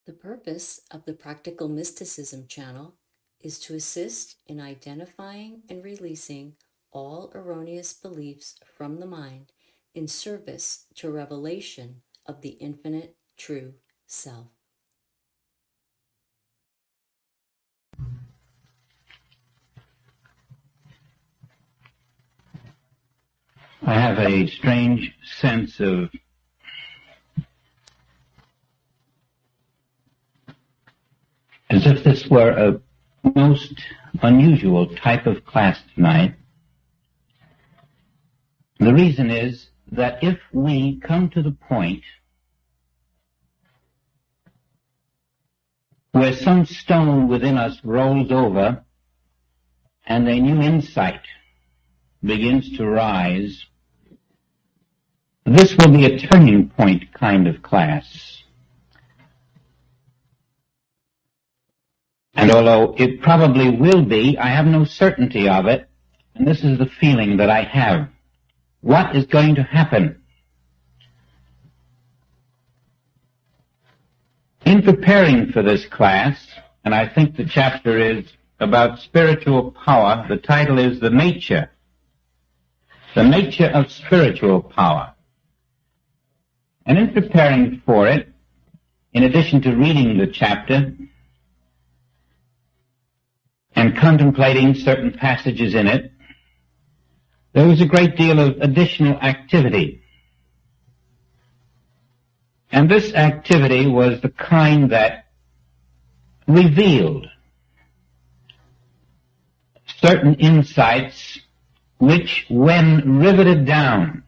The purpose of the Practical Mysticism channel is to assist in identifying and releasing all erroneous beliefs from the mind in service to revelation of the infinite true self. I have a strange sense of as if this were a most unusual type of class tonight. The reason is that if we come to the point where some stone within us rolls over and a new insight begins to rise, this will be a turning point kind of class. And although it probably will be, I have no certainty of it, and this is the feeling that I have. What is going to happen? In preparing for this class, and I think the chapter is about spiritual power, the title is The Nature of Spiritual Power. And in preparing for it, in addition to reading the chapter and contemplating certain passages in it, there was a great deal of additional activity. And this activity was the kind that revealed certain insights which, when riveted down,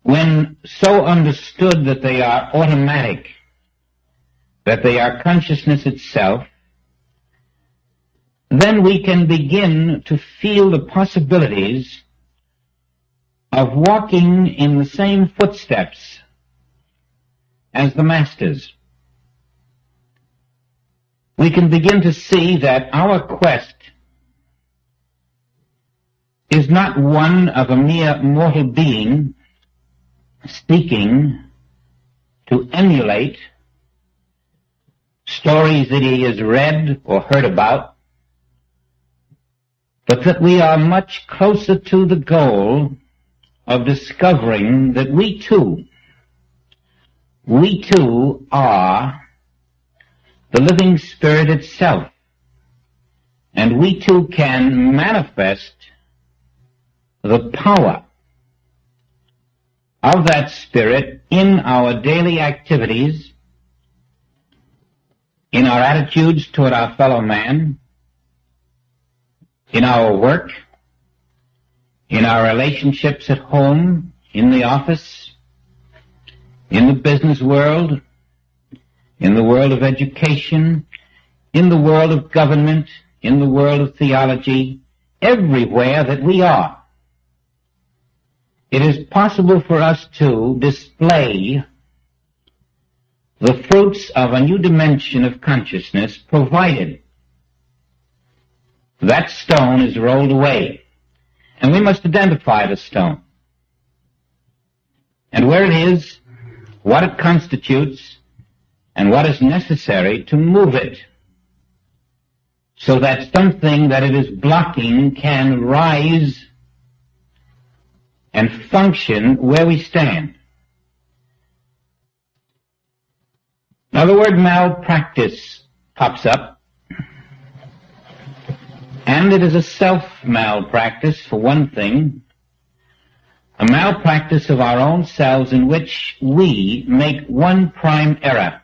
when so understood that they are automatic, that they are consciousness itself, then we can begin to feel the possibilities of walking in the same footsteps as the masters. We can begin to see that our quest is not one of a mere mortal being seeking to emulate stories that he has read or heard about, but that we are much closer to the goal of discovering that we too are the living spirit itself, and we too can manifest the power of that spirit in our daily activities, in our attitudes toward our fellow man, in our work, in our relationships at home, in the office, in the business world, in the world of education, in the world of government, in the world of theology, everywhere that we are. It is possible for us to display the fruits of a new dimension of consciousness, provided that stone is rolled away. And we must identify the stone, and where it is, what it constitutes, and what is necessary to move it, so that something that it is blocking can rise and function where we stand. Now the word malpractice pops up, and it is a self-malpractice for one thing, a malpractice of our own selves in which we make one prime error.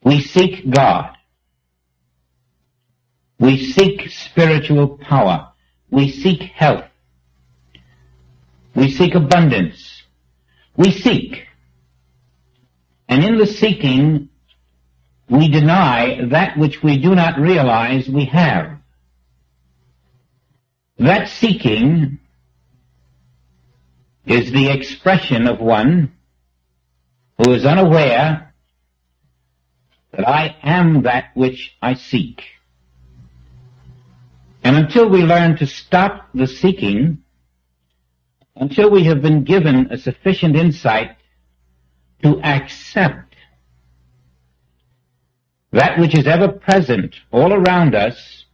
We seek God. We seek spiritual power. We seek health. We seek abundance. We seek. And in the seeking, we deny that which we do not realize we have. That seeking is the expression of one who is unaware that I am that which I seek. And until we learn to stop the seeking, until we have been given a sufficient insight to accept that which is ever present all around us,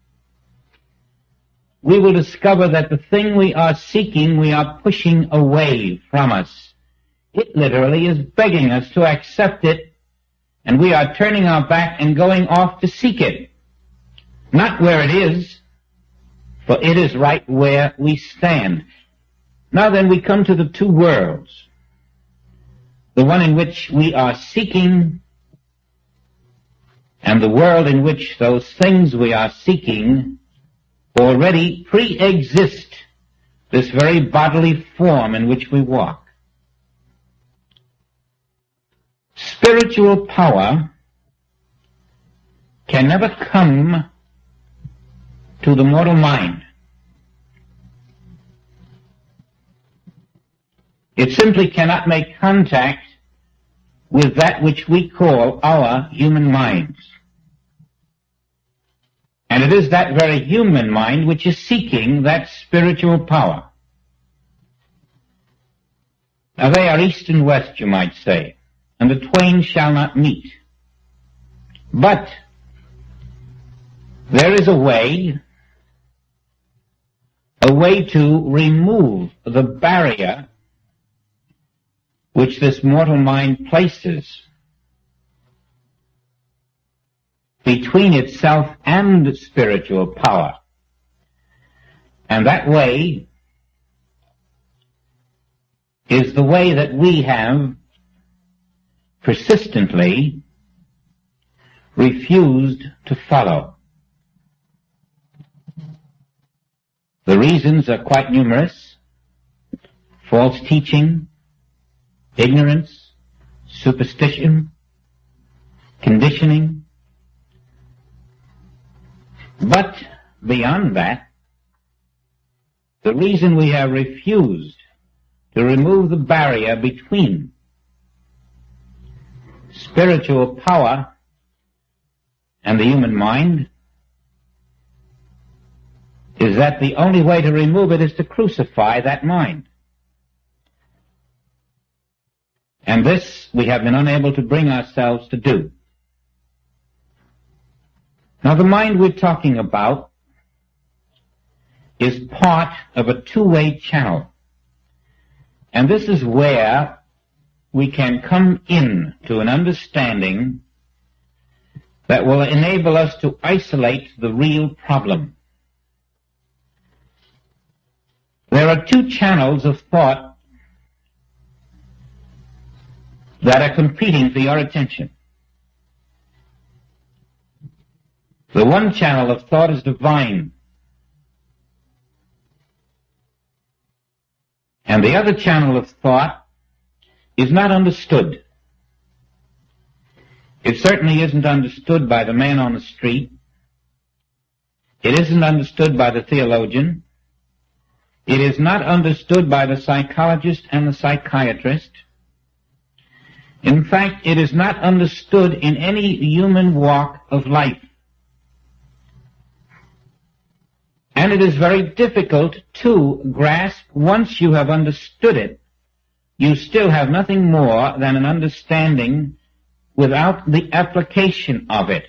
we will discover that the thing we are seeking, we are pushing away from us. It literally is begging us to accept it, and we are turning our back and going off to seek it. Not where it is, for it is right where we stand. Now then, we come to the two worlds. The one in which we are seeking, and the world in which those things we are seeking already pre-exist this very bodily form in which we walk. Spiritual power can never come to the mortal mind. It simply cannot make contact with that which we call our human minds. And it is that very human mind which is seeking that spiritual power. Now they are east and west, you might say, and the twain shall not meet. But there is a way to remove the barrier which this mortal mind places between itself and spiritual power. And that way is the way that we have persistently refused to follow. The reasons are quite numerous: false teaching, ignorance, superstition, conditioning. But beyond that, the reason we have refused to remove the barrier between spiritual power and the human mind is that the only way to remove it is to crucify that mind. And this we have been unable to bring ourselves to do. Now the mind we're talking about is part of a two-way channel. And this is where we can come in to an understanding that will enable us to isolate the real problem. There are two channels of thought that are competing for your attention. The one channel of thought is divine, and the other channel of thought is not understood. It certainly isn't understood by the man on the street. It isn't understood by the theologian. It is not understood by the psychologist and the psychiatrist. In fact, it is not understood in any human walk of life. And it is very difficult to grasp. Once you have understood it, you still have nothing more than an understanding without the application of it.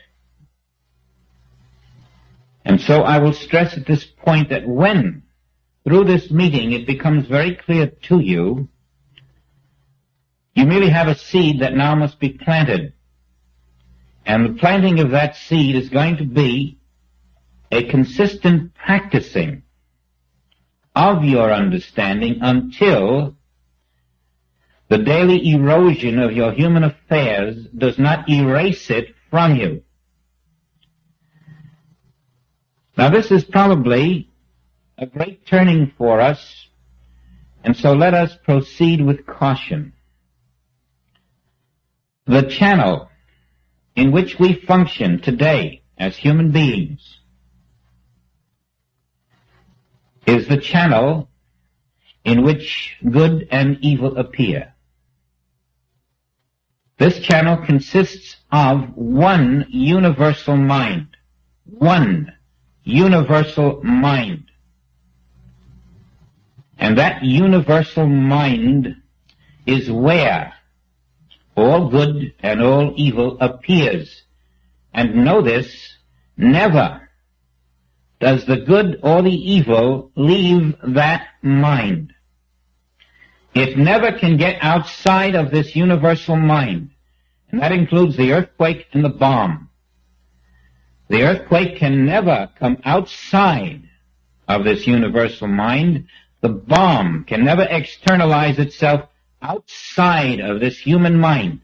And so I will stress at this point that when, through this meeting, it becomes very clear to you, you merely have a seed that now must be planted. And the planting of that seed is going to be a consistent practicing of your understanding until the daily erosion of your human affairs does not erase it from you. Now this is probably a great turning for us, and so let us proceed with caution. The channel in which we function today as human beings is the channel in which good and evil appear. This channel consists of one universal mind. One universal mind. And that universal mind is where all good and all evil appears. And know this, never does the good or the evil leave that mind. It never can get outside of this universal mind, and that includes the earthquake and the bomb. The earthquake can never come outside of this universal mind. The bomb can never externalize itself outside of this human mind,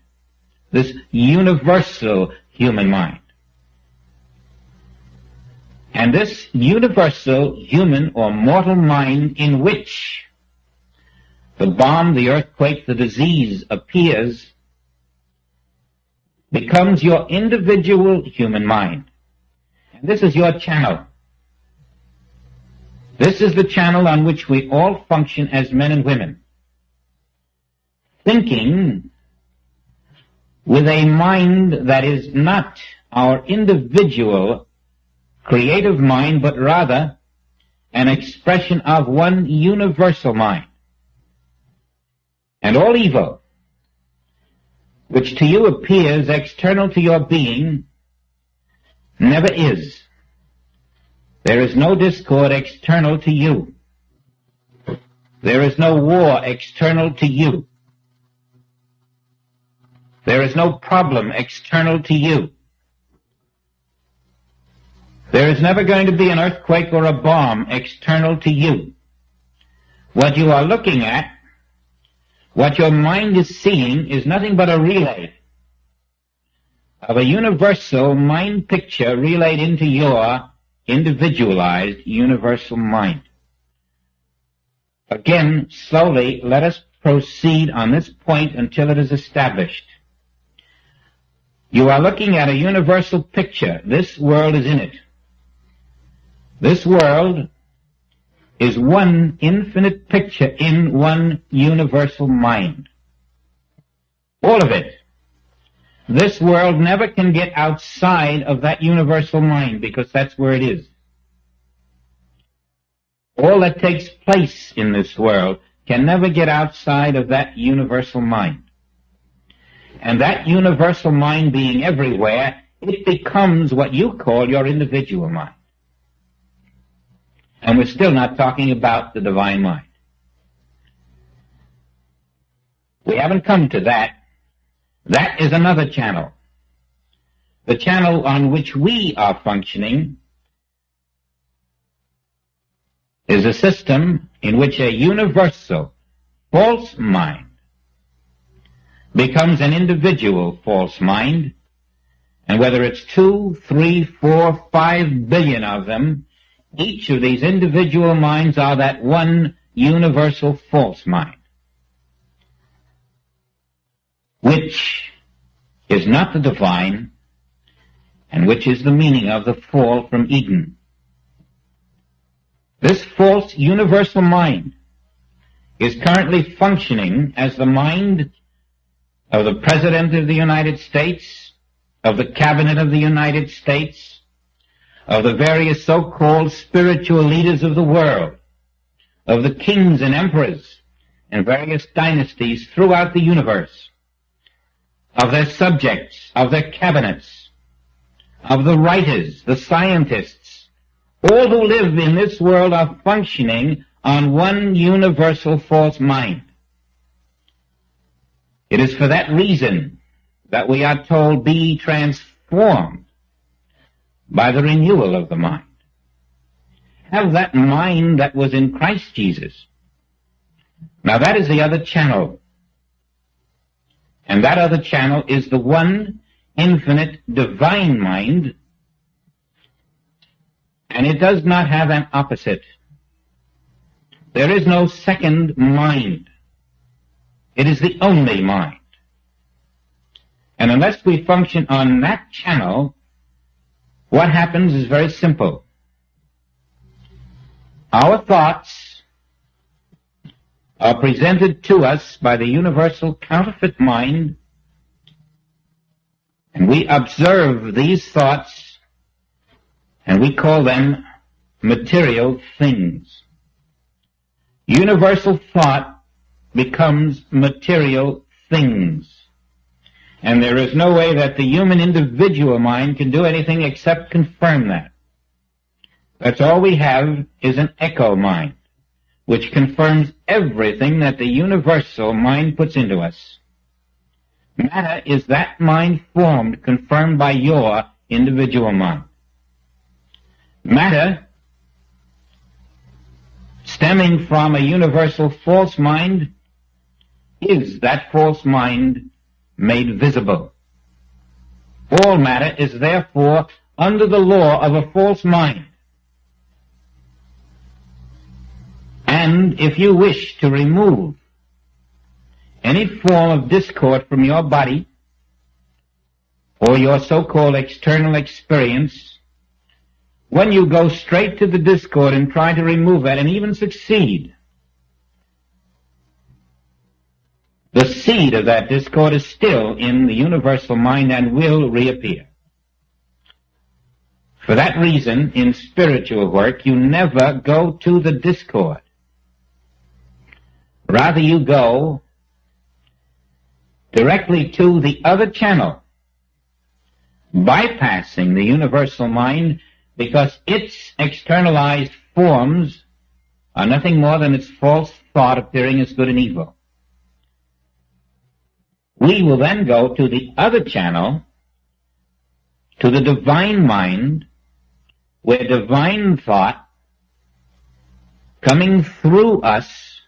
this universal human mind. And this universal human or mortal mind in which the bomb, the earthquake, the disease appears becomes your individual human mind. And this is your channel. This is the channel on which we all function as men and women, thinking with a mind that is not our individual creative mind, but rather an expression of one universal mind. And all evil, which to you appears external to your being, never is. There is no discord external to you. There is no war external to you. There is no problem external to you. There is never going to be an earthquake or a bomb external to you. What you are looking at, what your mind is seeing, is nothing but a relay of a universal mind picture relayed into your individualized universal mind. Again, slowly, let us proceed on this point until it is established. You are looking at a universal picture. This world is in it. This world is one infinite picture in one universal mind. All of it. This world never can get outside of that universal mind because that's where it is. All that takes place in this world can never get outside of that universal mind. And that universal mind being everywhere, it becomes what you call your individual mind. And we're still not talking about the divine mind. We haven't come to that. That is another channel. The channel on which we are functioning is a system in which a universal false mind becomes an individual false mind, and whether it's 2, 3, 4, 5 billion of them, each of these individual minds are that one universal false mind, which is not the divine, and which is the meaning of the fall from Eden. This false universal mind is currently functioning as the mind of the President of the United States, of the Cabinet of the United States, of the various so-called spiritual leaders of the world, of the kings and emperors and various dynasties throughout the universe, of their subjects, of their cabinets, of the writers, the scientists. All who live in this world are functioning on one universal false mind. It is for that reason that we are told, be transformed by the renewal of the mind. Have that mind that was in Christ Jesus. Now that is the other channel. And that other channel is the one infinite divine mind, and it does not have an opposite. There is no second mind. It is the only mind. And unless we function on that channel, what happens is very simple. Our thoughts are presented to us by the universal counterfeit mind, and we observe these thoughts, and we call them material things. Universal thought becomes material things. And there is no way that the human individual mind can do anything except confirm that. That's all we have is an echo mind, which confirms everything that the universal mind puts into us. Matter is that mind formed, confirmed by your individual mind. Matter, stemming from a universal false mind, is that false mind made visible. All matter is therefore under the law of a false mind. And if you wish to remove any form of discord from your body or your so-called external experience, when you go straight to the discord and try to remove it and even succeed, the seed of that discord is still in the universal mind and will reappear. For that reason, in spiritual work, you never go to the discord. Rather, you go directly to the other channel, bypassing the universal mind, because its externalized forms are nothing more than its false thought appearing as good and evil. We will then go to the other channel, to the divine mind, where divine thought, coming through us,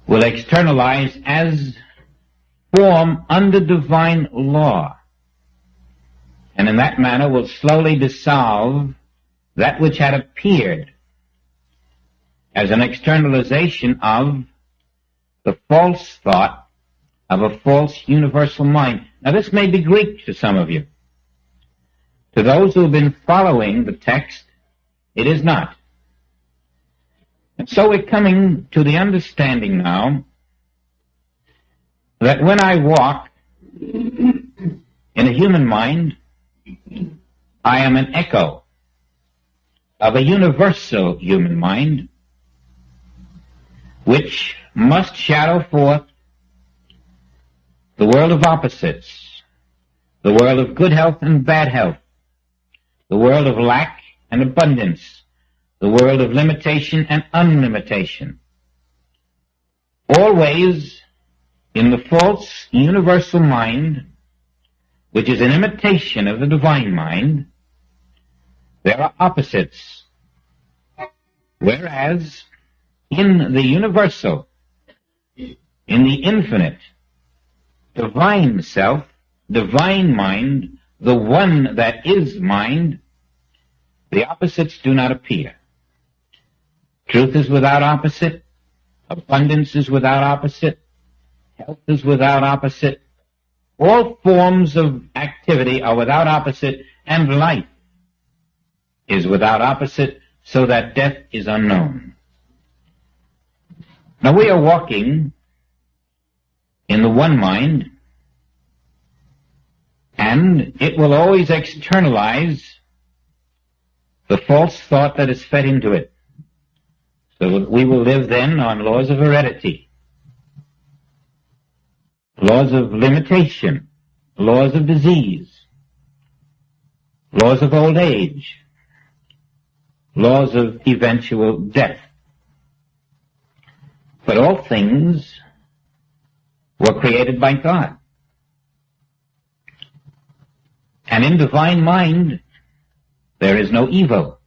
will externalize as form under divine law, and in that manner will slowly dissolve that which had appeared as an externalization of the false thought of a false universal mind. Now this may be Greek to some of you. To those who have been following the text, it is not. And so we're coming to the understanding now that when I walk in a human mind, I am an echo of a universal human mind which must shadow forth the world of opposites, the world of good health and bad health, the world of lack and abundance, the world of limitation and unlimitation. Always in the false universal mind, which is an imitation of the divine mind, there are opposites. Whereas in the universal, in the infinite, divine self, divine mind, the one that is mind, the opposites do not appear. Truth is without opposite, abundance is without opposite, health is without opposite, all forms of activity are without opposite, and life is without opposite, so that death is unknown. Now we are walking in the one mind, and it will always externalize the false thought that is fed into it. So we will live then on laws of heredity, laws of limitation, laws of disease, laws of old age, laws of eventual death. But all things were created by God. And in divine mind, there is no evil.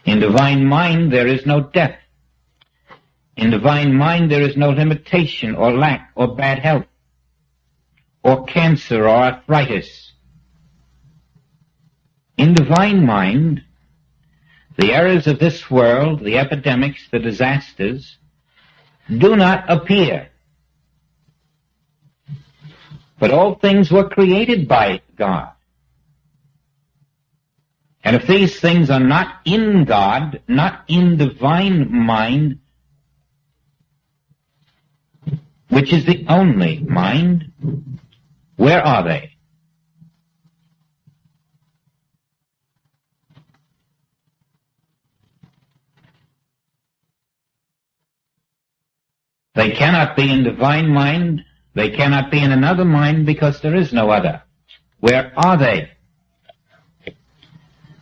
In divine mind, there is no death. In divine mind, there is no limitation or lack or bad health or cancer or arthritis. In divine mind, the errors of this world, the epidemics, the disasters, do not appear. But all things were created by God. And if these things are not in God, not in divine mind, which is the only mind, where are they? They cannot be in divine mind They cannot be in another mind because there is no other. Where are they?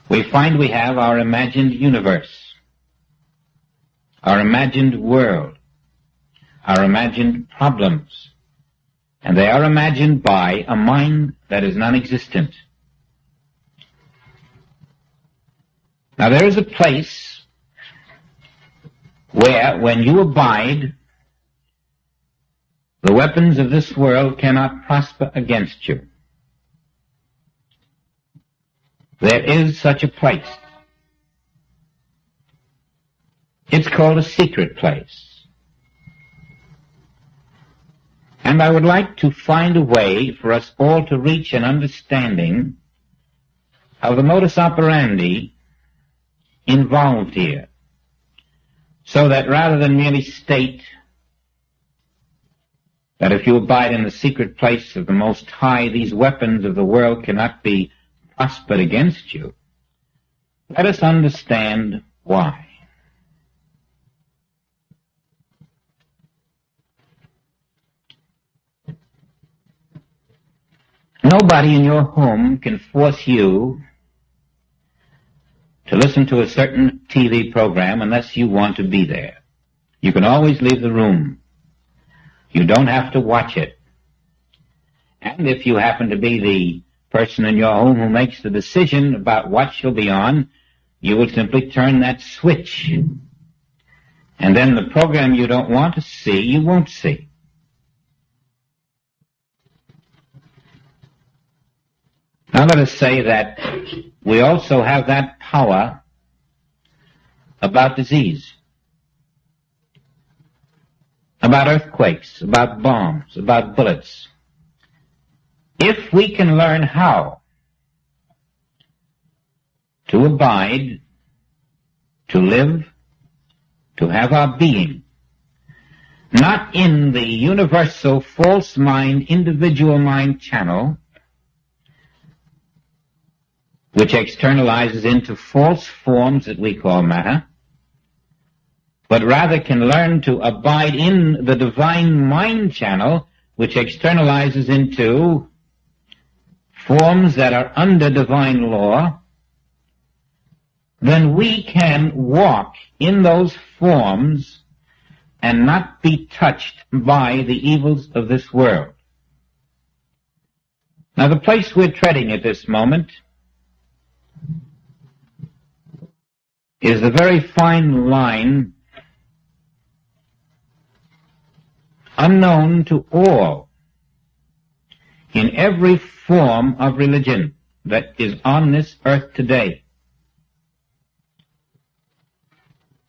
We find we have our imagined universe, our imagined world, our imagined problems, and they are imagined by a mind that is non-existent. Now there is a place where, when you abide, the weapons of this world cannot prosper against you. There is such a place. It's called a secret place. And I would like to find a way for us all to reach an understanding of the modus operandi involved here, so that rather than merely state that if you abide in the secret place of the Most High, these weapons of the world cannot be prospered against you, let us understand why. Nobody in your home can force you to listen to a certain TV program unless you want to be there. You can always leave the room. You don't have to watch it. And if you happen to be the person in your home who makes the decision about what shall be on, you will simply turn that switch. And then the program you don't want to see, you won't see. Now let us say that we also have that power about disease, about earthquakes, about bombs, about bullets. If we can learn how to abide, to live, to have our being, not in the universal false mind, individual mind channel, which externalizes into false forms that we call matter, but rather can learn to abide in the divine mind channel, which externalizes into forms that are under divine law, then we can walk in those forms and not be touched by the evils of this world. Now, the place we're treading at this moment is the very fine line unknown to all in every form of religion that is on this earth today.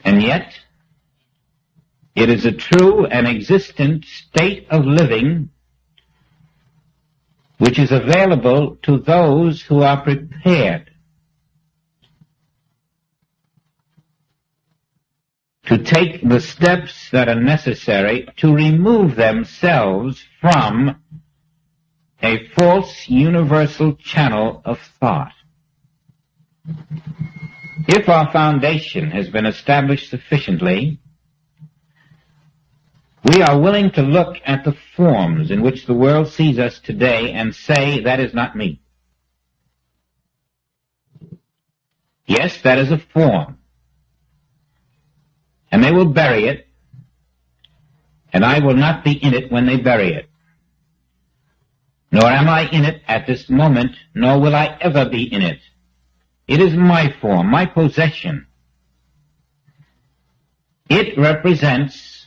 And yet, it is a true and existent state of living which is available to those who are prepared to take the steps that are necessary to remove themselves from a false universal channel of thought. If our foundation has been established sufficiently, we are willing to look at the forms in which the world sees us today and say, that is not me. Yes, that is a form. And they will bury it, and I will not be in it when they bury it. Nor am I in it at this moment, nor will I ever be in it. It is my form, my possession. It represents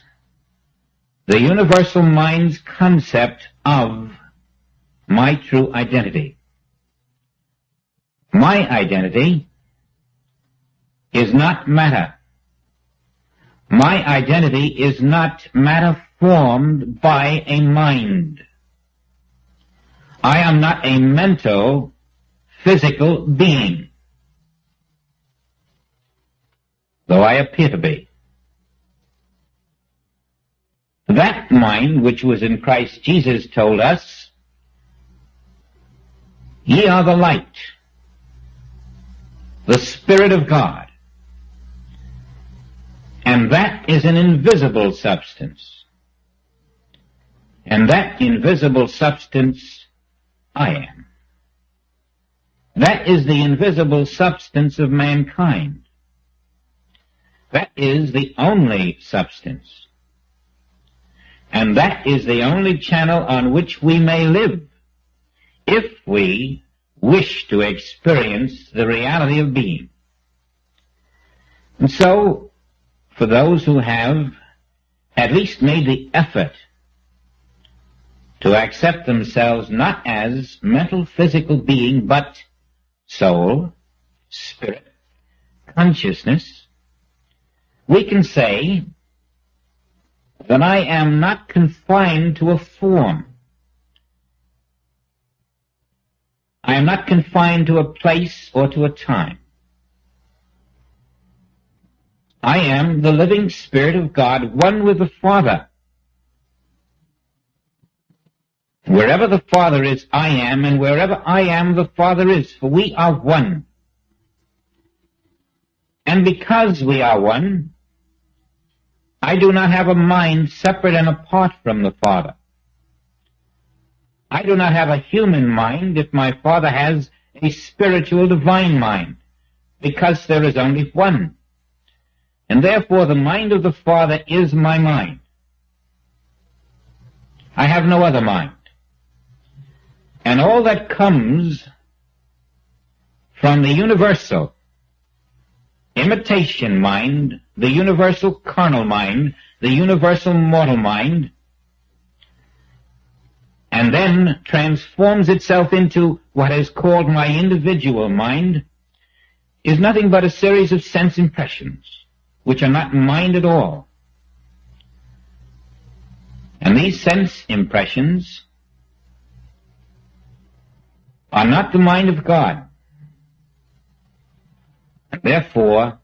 the universal mind's concept of my true identity. My identity is not matter. My identity is not matter formed by a mind. I am not a mental, physical being, though I appear to be. That mind which was in Christ Jesus told us, ye are the light, the Spirit of God. And that is an invisible substance. And that invisible substance, I am. That is the invisible substance of mankind. That is the only substance. And that is the only channel on which we may live if we wish to experience the reality of being. And so, for those who have at least made the effort to accept themselves not as mental, physical being, but soul, spirit, consciousness, we can say that I am not confined to a form. I am not confined to a place or to a time. I am the living Spirit of God, one with the Father. Wherever the Father is, I am, and wherever I am, the Father is, for we are one. And because we are one, I do not have a mind separate and apart from the Father. I do not have a human mind if my Father has a spiritual divine mind, because there is only one. And therefore the mind of the Father is my mind. I have no other mind. And all that comes from the universal imitation mind, the universal carnal mind, the universal mortal mind, and then transforms itself into what is called my individual mind, is nothing but a series of sense impressions, which are not mind at all. And these sense impressions are not the mind of God. And therefore,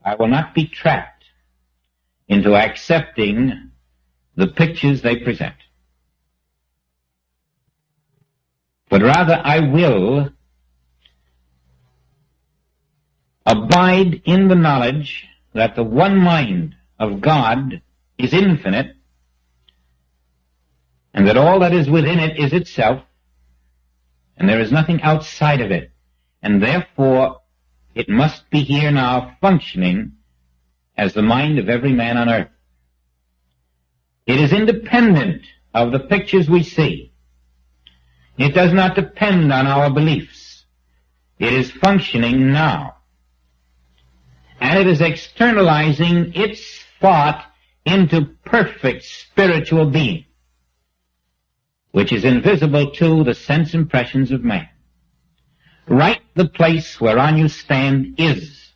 I will not be trapped into accepting the pictures they present. But rather I will abide in the knowledge that the one mind of God is infinite, and that all that is within it is itself, and there is nothing outside of it, and therefore it must be here now functioning as the mind of every man on earth. It is independent of the pictures we see. It does not depend on our beliefs. It is functioning now. And it is externalizing its thought into perfect spiritual being, which is invisible to the sense impressions of man. Right the place whereon you stand is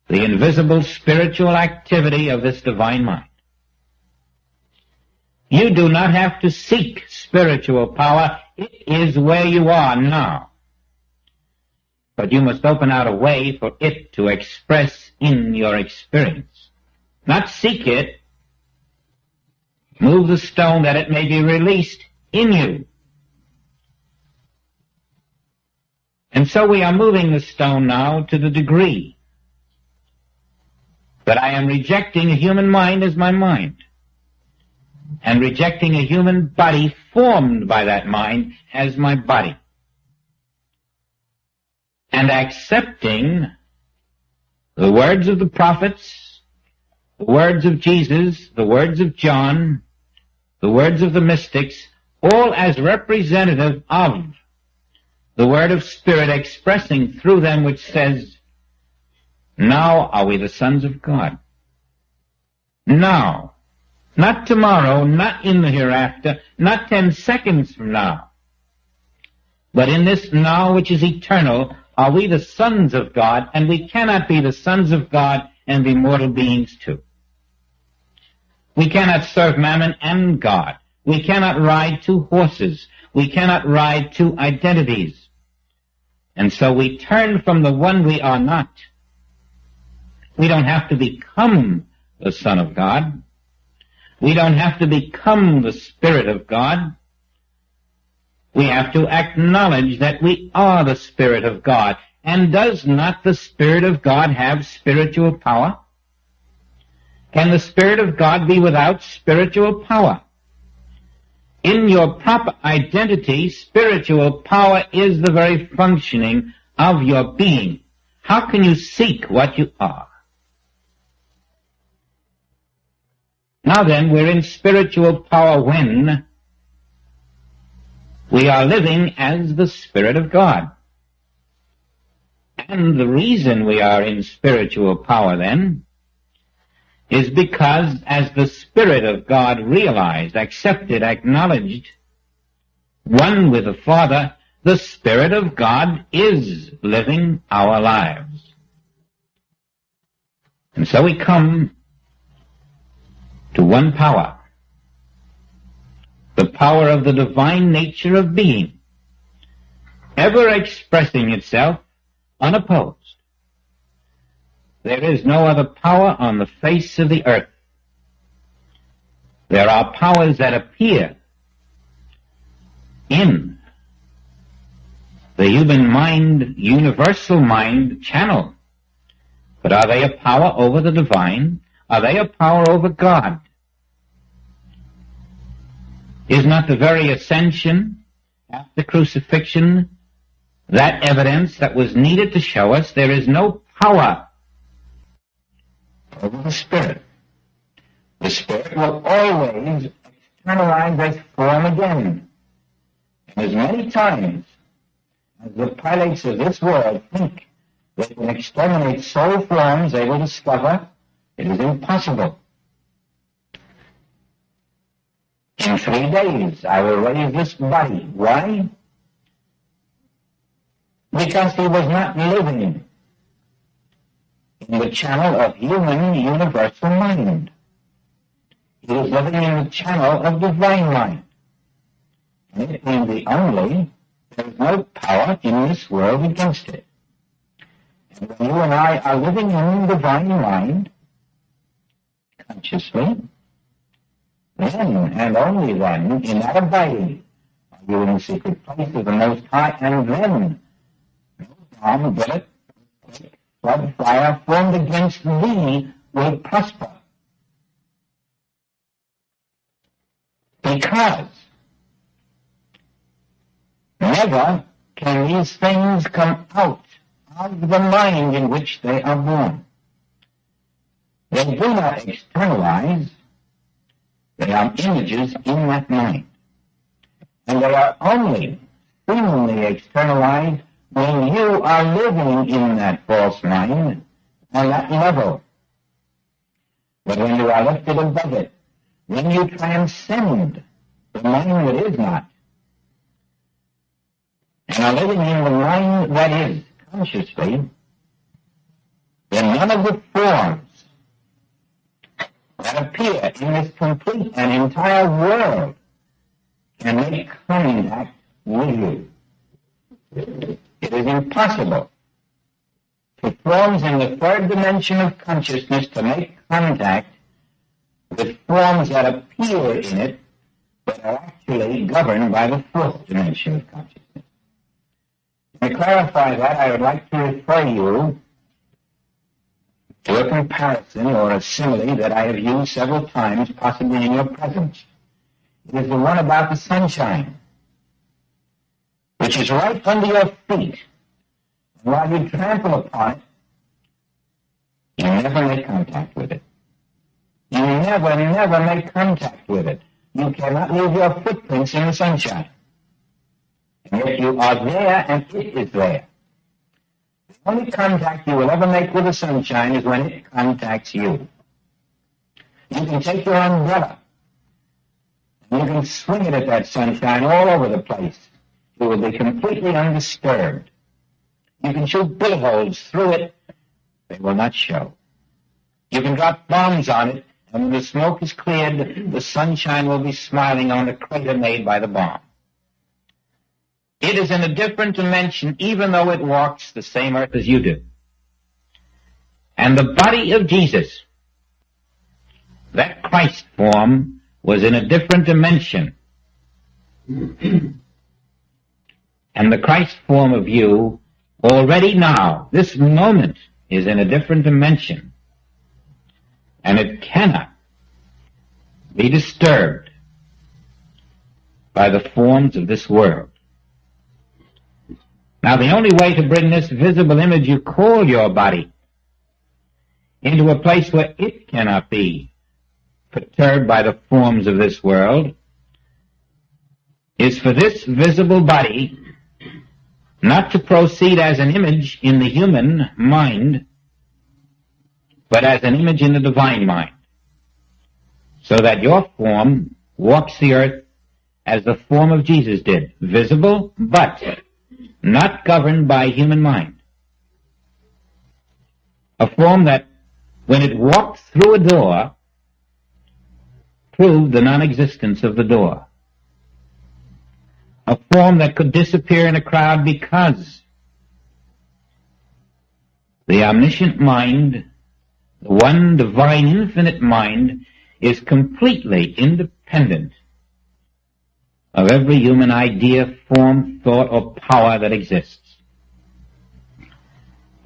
the invisible spiritual activity of this divine mind. You do not have to seek spiritual power. It is where you are now. But you must open out a way for it to express in your experience. Not seek it. Move the stone that it may be released in you. And so we are moving the stone now to the degree that I am rejecting a human mind as my mind, and rejecting a human body formed by that mind as my body, and accepting the words of the prophets, the words of Jesus, the words of John, the words of the mystics, all as representative of the word of Spirit expressing through them, which says, now are we the sons of God. Now. Not tomorrow, not in the hereafter, not 10 seconds from now. But in this now which is eternal, are we the sons of God, and we cannot be the sons of God and be mortal beings too. We cannot serve Mammon and God. We cannot ride two horses. We cannot ride two identities. And so we turn from the one we are not. We don't have to become the Son of God. We don't have to become the Spirit of God. We have to acknowledge that we are the Spirit of God. And does not the Spirit of God have spiritual power? can the Spirit of God be without spiritual power? In your proper identity, spiritual power is the very functioning of your being. How can you seek what you are? Now then, we're in spiritual power when we are living as the Spirit of God. And the reason we are in spiritual power then is because as the Spirit of God realized, accepted, acknowledged, one with the Father, the Spirit of God is living our lives. And so we come to one power, the power of the divine nature of being, ever expressing itself unopposed. There is no other power on the face of the earth. There are powers that appear in the human mind, universal mind channel. But are they a power over the divine? Are they a power over God? Is not the very ascension after crucifixion that evidence that was needed to show us there is no power over the Spirit? The Spirit will always externalize as form again. And as many times as the pilots of this world think they can exterminate soul forms, they will discover it is impossible. In 3 days, I will raise this body. Why? Because he was not living in the channel of human universal mind. He was living in the channel of divine mind. And it being the only, there is no power in this world against it. And when you and I are living in divine mind, consciously, then and only then, in that abiding, are you in the secret place of the Most High, and then no bomb, bullet, flood, fire formed against thee will prosper. Because never can these things come out of the mind in which they are born. They do not externalize. They are images in that mind. And they are only seemingly externalized when you are living in that false mind on that level. But when you are lifted above it, when you transcend the mind that is not, and are living in the mind that is consciously, then none of the forms that appear in this complete and entire world can make contact with you. It is impossible for forms in the third dimension of consciousness to make contact with forms that appear in it but are actually governed by the fourth dimension of consciousness. To clarify that, I would like to refer you to a comparison or a simile that I have used several times, possibly in your presence. It is the one about the sunshine, which is right under your feet. And while you trample upon it, you never make contact with it. You never make contact with it. You cannot leave your footprints in the sunshine. And yet you are there and it is there. The only contact you will ever make with the sunshine is when it contacts you. You can take your umbrella and you can swing it at that sunshine all over the place. It will be completely undisturbed. You can shoot bullet holes through it. They will not show. You can drop bombs on it, and when the smoke is cleared, the sunshine will be smiling on the crater made by the bomb. It is in a different dimension, even though it walks the same earth as you do. And the body of Jesus, that Christ form, was in a different dimension. And the Christ form of you, already now, this moment, is in a different dimension. and it cannot be disturbed by the forms of this world. Now, the only way to bring this visible image you call your body into a place where it cannot be perturbed by the forms of this world is for this visible body not to proceed as an image in the human mind, but as an image in the divine mind, so that your form walks the earth as the form of Jesus did, visible, but not governed by human mind. A form that, when it walked through a door, proved the non-existence of the door. A form that could disappear in a crowd because the omniscient mind, the one divine infinite mind, is completely independent of every human idea, form, thought, or power that exists.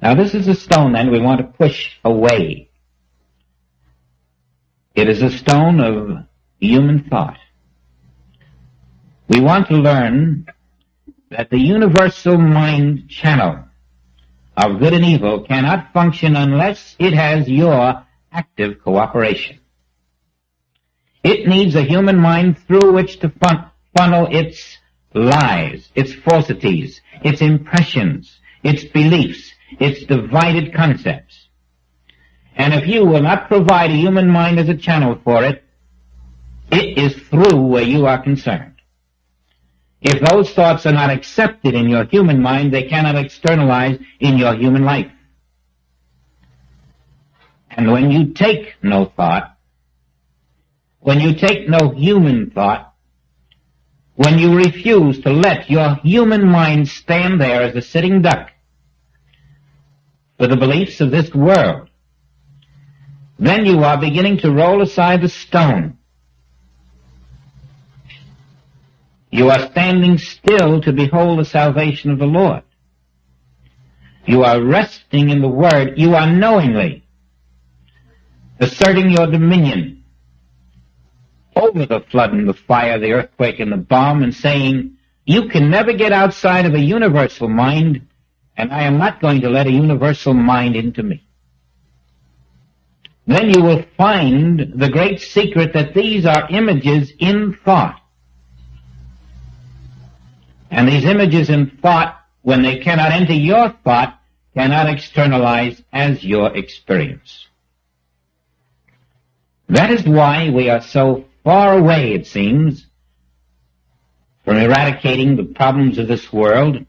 Now, this is a stone, then, we want to push away. It is a stone of human thought. We want to learn that the universal mind channel of good and evil cannot function unless it has your active cooperation. It needs a human mind through which to funnel its lies, its falsities, its impressions, its beliefs, its divided concepts. And if you will not provide a human mind as a channel for it, it is through where you are concerned. If those thoughts are not accepted in your human mind, they cannot externalize in your human life. And when you take no thought, when you take no human thought, when you refuse to let your human mind stand there as a sitting duck for the beliefs of this world, then you are beginning to roll aside the stone. You are standing still to behold the salvation of the Lord. You are resting in the Word. You are knowingly asserting your dominion over the flood and the fire, the earthquake and the bomb, and saying, you can never get outside of a universal mind, and I am not going to let a universal mind into me. Then you will find the great secret that these are images in thought. And these images in thought, when they cannot enter your thought, cannot externalize as your experience. That is why we are so far away, it seems, from eradicating the problems of this world.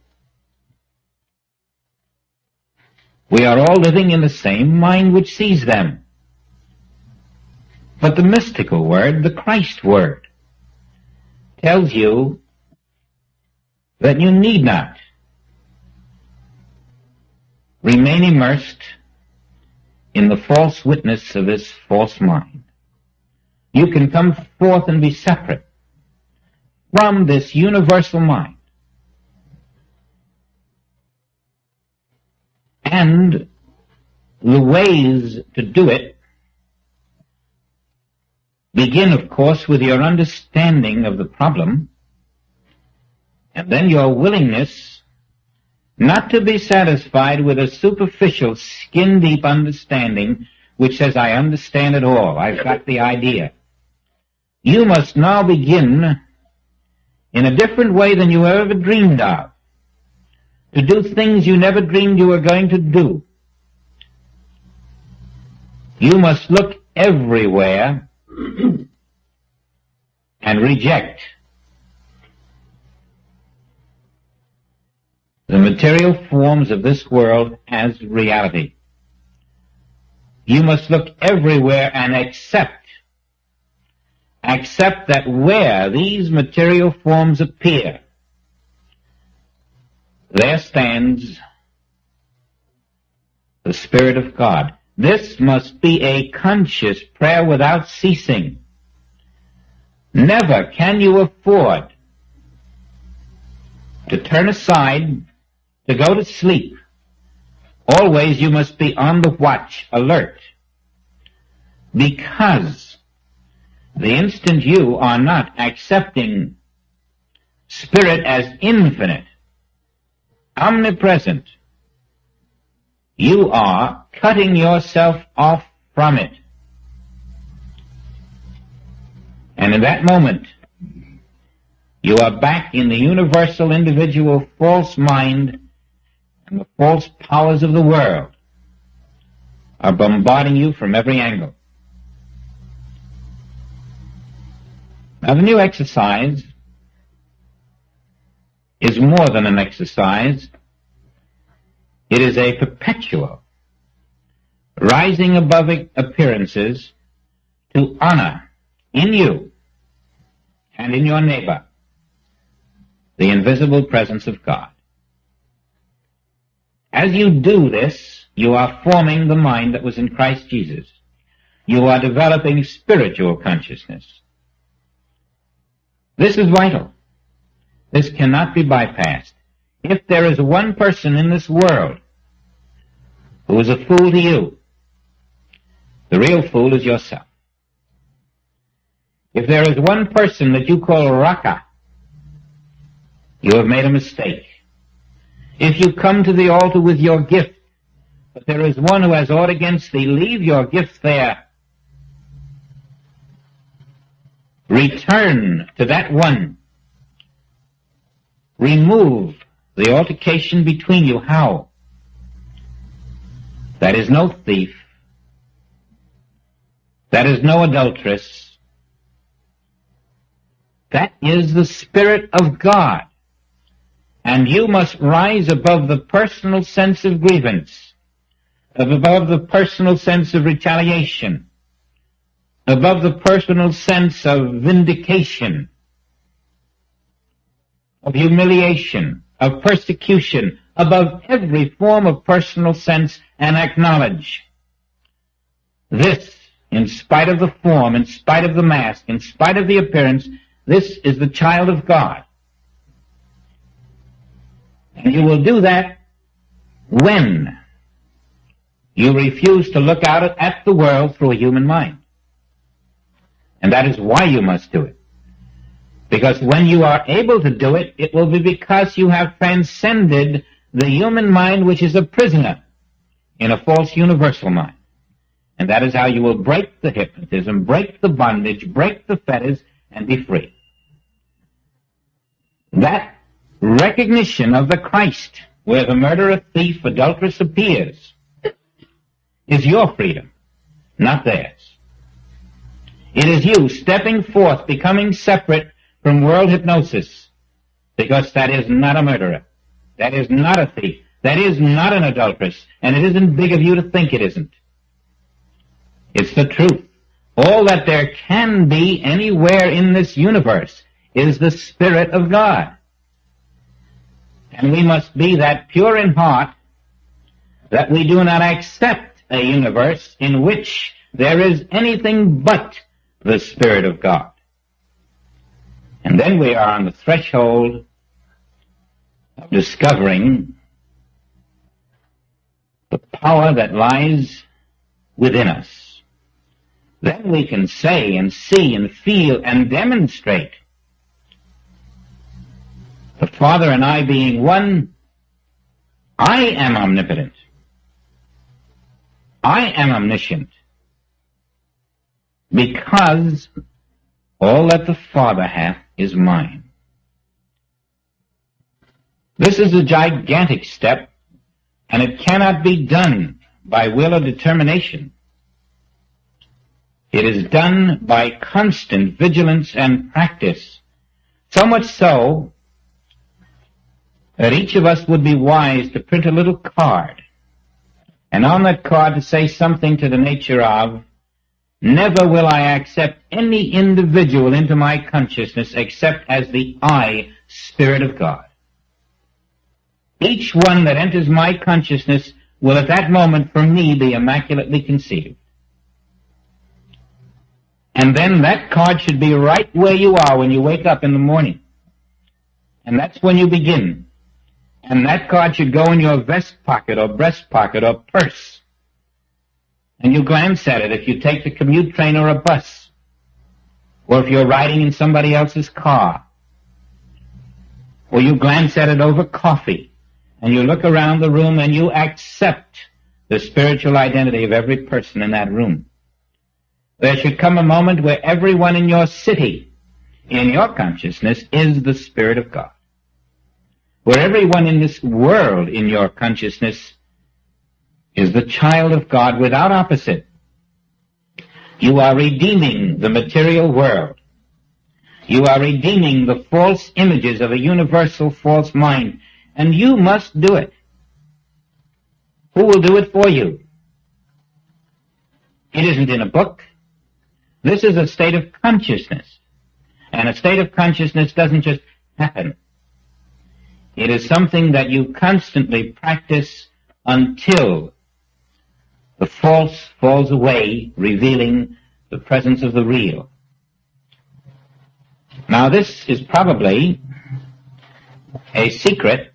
We are all living in the same mind which sees them. But the mystical word, the Christ word, tells you that you need not remain immersed in the false witness of this false mind. You can come forth and be separate from this universal mind. And the ways to do it begin, of course, with your understanding of the problem, and then your willingness not to be satisfied with a superficial, skin-deep understanding which says, I understand it all, I've got the idea. You must now begin in a different way than you ever dreamed of, to do things you never dreamed you were going to do. You must look everywhere and reject the material forms of this world as reality. You must look everywhere and accept that where these material forms appear, there stands the Spirit of God. This must be a conscious prayer without ceasing. Never can you afford to turn aside, to go to sleep. Always you must be on the watch, alert. because the instant you are not accepting Spirit as infinite, omnipresent, you are cutting yourself off from it. And in that moment, you are back in the universal, individual, false mind, and the false powers of the world are bombarding you from every angle. Now, the new exercise is more than an exercise. It is a perpetual rising above appearances to honor in you and in your neighbor the invisible presence of God. As you do this, you are forming the mind that was in Christ Jesus. You are developing spiritual consciousness. This is vital. This cannot be bypassed. If there is one person in this world who is a fool to you, the real fool is yourself. If there is one person that you call Raka, you have made a mistake. If you come to the altar with your gift, but there is one who has aught against thee, leave your gift there. Return to that one. Remove the altercation between you. How? That is no thief. That is no adulteress. That is the Spirit of God. And you must rise above the personal sense of grievance, above the personal sense of retaliation, above the personal sense of vindication, of humiliation, of persecution, above every form of personal sense, and acknowledge this, in spite of the form, in spite of the mask, in spite of the appearance, this is the child of God. And you will do that when you refuse to look out at the world through a human mind. And that is why you must do it. Because when you are able to do it, it will be because you have transcended the human mind, which is a prisoner in a false universal mind. And that is how you will break the hypnotism, break the bondage, break the fetters, and be free. That recognition of the Christ, where the murderer, thief, adulteress appears, is your freedom, not theirs. It is you stepping forth, becoming separate from world hypnosis, because that is not a murderer, that is not a thief, that is not an adulteress, and it isn't big of you to think it isn't. It's the truth. All that there can be anywhere in this universe is the Spirit of God. And we must be that pure in heart that we do not accept a universe in which there is anything but the Spirit of God. And then we are on the threshold of discovering the power that lies within us. Then we can say and see and feel and demonstrate, the Father and I being one, I am omnipotent. I am omniscient. Because all that the Father hath is mine. This is a gigantic step, and it cannot be done by will or determination. It is done by constant vigilance and practice, so much so that each of us would be wise to print a little card, and on that card to say something to the nature of, never will I accept any individual into my consciousness except as the I, Spirit of God. Each one that enters my consciousness will at that moment for me be immaculately conceived. And then that card should be right where you are when you wake up in the morning. And that's when you begin. And that card should go in your vest pocket or breast pocket or purse. and you glance at it if you take the commute train or a bus, or if you're riding in somebody else's car, or you glance at it over coffee, and you look around the room and you accept the spiritual identity of every person in that room. There should come a moment where everyone in your city, in your consciousness, is the Spirit of God. Where everyone in this world in your consciousness is the child of God without opposite. You are redeeming the material world. You are redeeming the false images of a universal false mind, and you must do it. Who will do it for you? It isn't in a book. This is a state of consciousness, and a state of consciousness doesn't just happen. It is something that you constantly practice until the false falls away, revealing the presence of the real. Now, this is probably a secret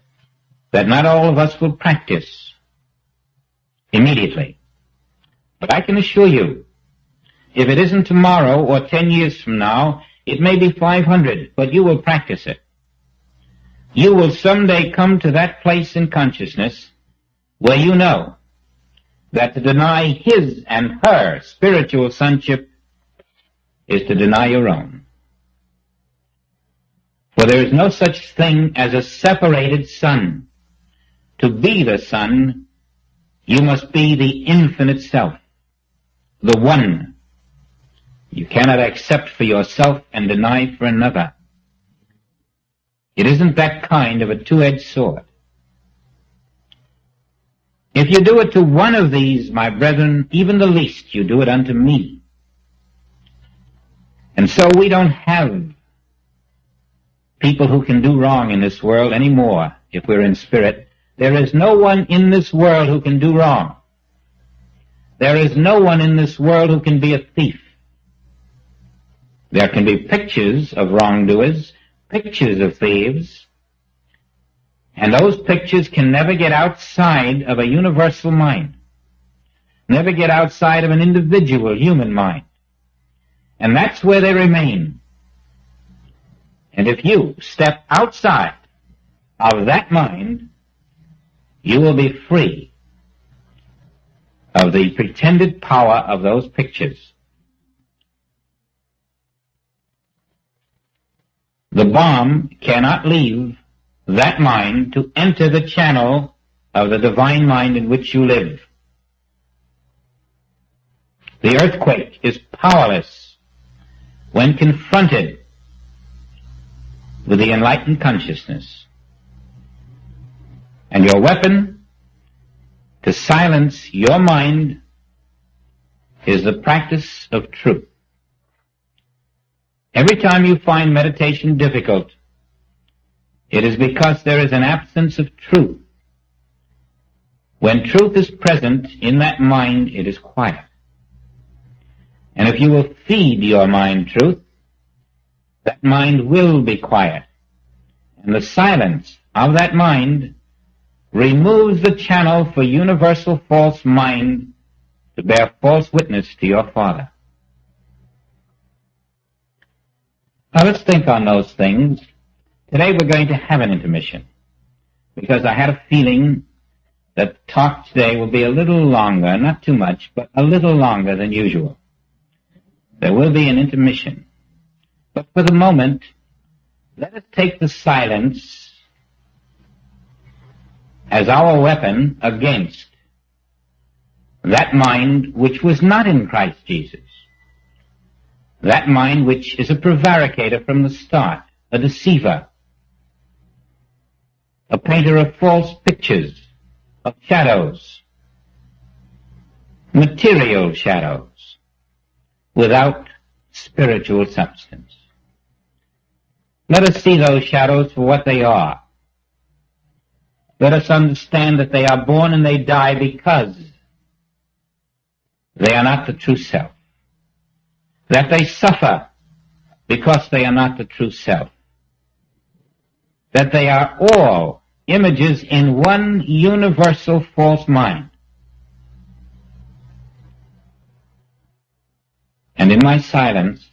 that not all of us will practice immediately. But I can assure you, if it isn't tomorrow or 10 years from now, it may be 500, but you will practice it. You will someday come to that place in consciousness where you know that to deny his and her spiritual sonship is to deny your own. For there is no such thing as a separated son. To be the son, you must be the infinite self, the one. You cannot accept for yourself and deny for another. It isn't that kind of a two-edged sword. If you do it to one of these, my brethren, even the least, you do it unto me. And so we don't have people who can do wrong in this world anymore if we're in spirit. There is no one in this world who can do wrong. There is no one in this world who can be a thief. There can be pictures of wrongdoers, pictures of thieves, and those pictures can never get outside of a universal mind, never get outside of an individual human mind. And that's where they remain. And if you step outside of that mind, you will be free of the pretended power of those pictures. The bomb cannot leave that mind to enter the channel of the divine mind in which you live. The earthquake is powerless when confronted with the enlightened consciousness. And your weapon to silence your mind is the practice of truth. Every time you find meditation difficult, it is because there is an absence of truth. When truth is present in that mind, it is quiet. And if you will feed your mind truth, that mind will be quiet. And the silence of that mind removes the channel for universal false mind to bear false witness to your Father. Now let's think on those things. Today we're going to have an intermission, because I had a feeling that the talk today will be a little longer, not too much, but a little longer than usual. There will be an intermission. But for the moment, let us take the silence as our weapon against that mind which was not in Christ Jesus. That mind which is a prevaricator from the start, a deceiver, a painter of false pictures, of shadows, material shadows, without spiritual substance. Let us see those shadows for what they are. Let us understand that they are born and they die because they are not the true self. That they suffer because they are not the true self. That they are all images in one universal false mind. and in my silence,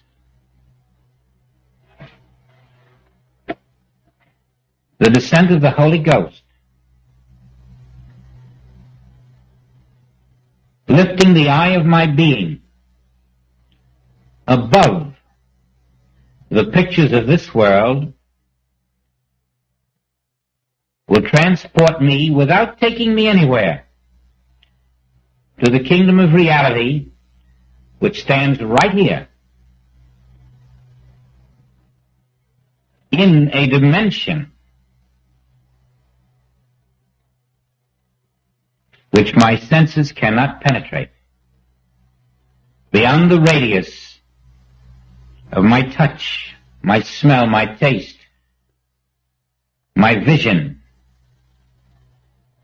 the descent of the Holy Ghost, lifting the eye of my being above the pictures of this world, will transport me without taking me anywhere to the kingdom of reality which stands right here in a dimension which my senses cannot penetrate, beyond the radius of my touch, my smell, my taste, my vision,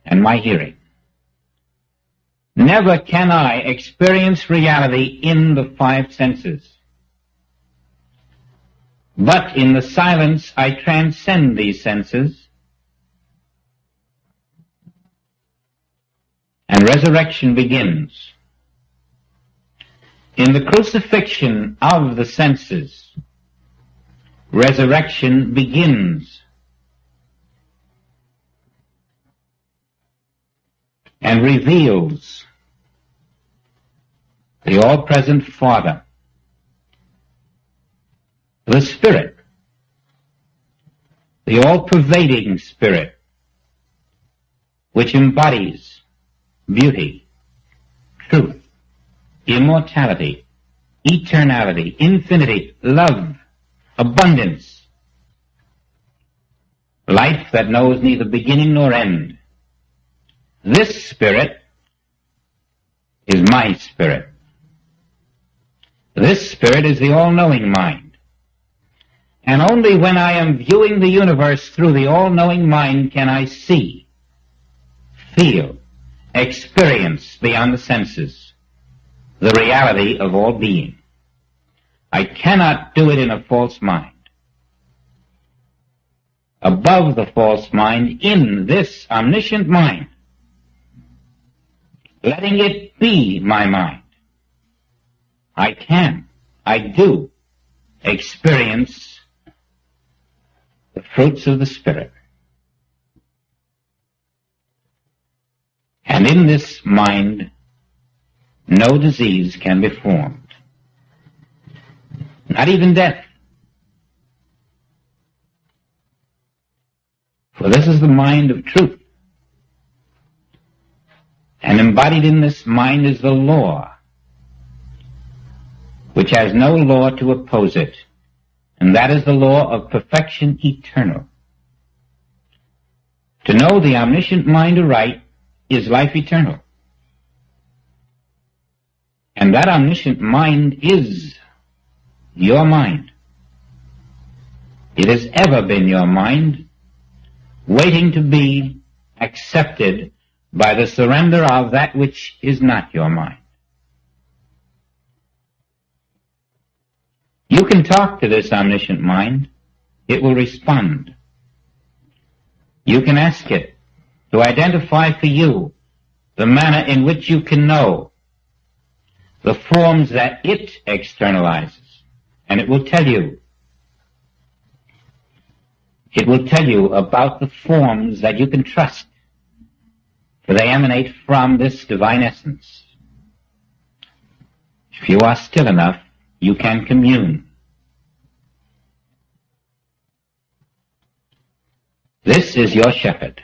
and my hearing. Never can I experience reality in the five senses. But in the silence I transcend these senses, and resurrection begins. In the crucifixion of the senses, resurrection begins. And reveals the all-present Father, the Spirit, the all-pervading Spirit, which embodies beauty, truth, immortality, eternality, infinity, love, abundance, life that knows neither beginning nor end. This Spirit is my Spirit. This Spirit is the all-knowing mind. And only when I am viewing the universe through the all-knowing mind can I see, feel, experience beyond the senses the reality of all being. I cannot do it in a false mind. Above the false mind, in this omniscient mind, letting it be my mind, I do experience the fruits of the Spirit. And in this mind, no disease can be formed, not even death. For this is the mind of truth. And embodied in this mind is the law, which has no law to oppose it, and that is the law of perfection eternal. To know the omniscient mind aright is life eternal. And that omniscient mind is your mind. It has ever been your mind, waiting to be accepted by the surrender of that which is not your mind. You can talk to this omniscient mind. It will respond. You can ask it to identify for you the manner in which you can know the forms that it externalizes, and it will tell you. It will tell you about the forms that you can trust, for they emanate from this divine essence. If you are still enough, you can commune. This is your shepherd.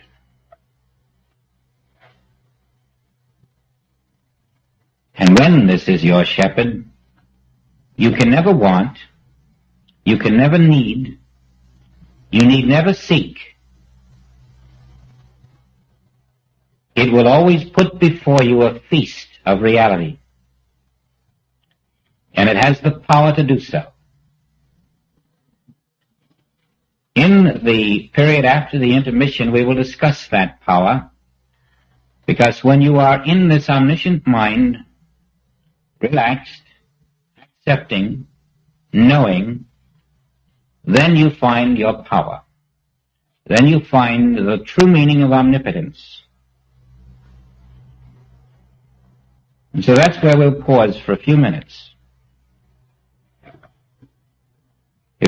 And when this is your shepherd, you can never want, you can never need, you need never seek. It will always put before you a feast of reality. And it has the power to do so. In the period after the intermission, we will discuss that power, because when you are in this omniscient mind, relaxed, accepting, knowing, then you find your power. Then you find the true meaning of omnipotence. And so that's where we'll pause for a few minutes.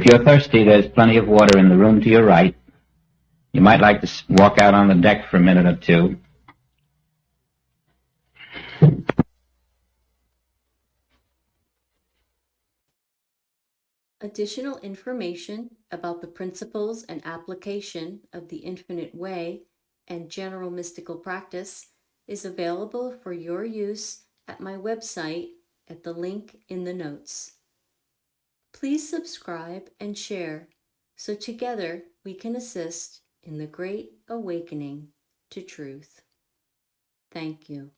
if you're thirsty, there's plenty of water in the room to your right. You might like to walk out on the deck for a minute or two. Additional information about the principles and application of the infinite way and general mystical practice is available for your use at my website at the link in the notes. Please subscribe and share so together we can assist in the great awakening to truth. Thank you.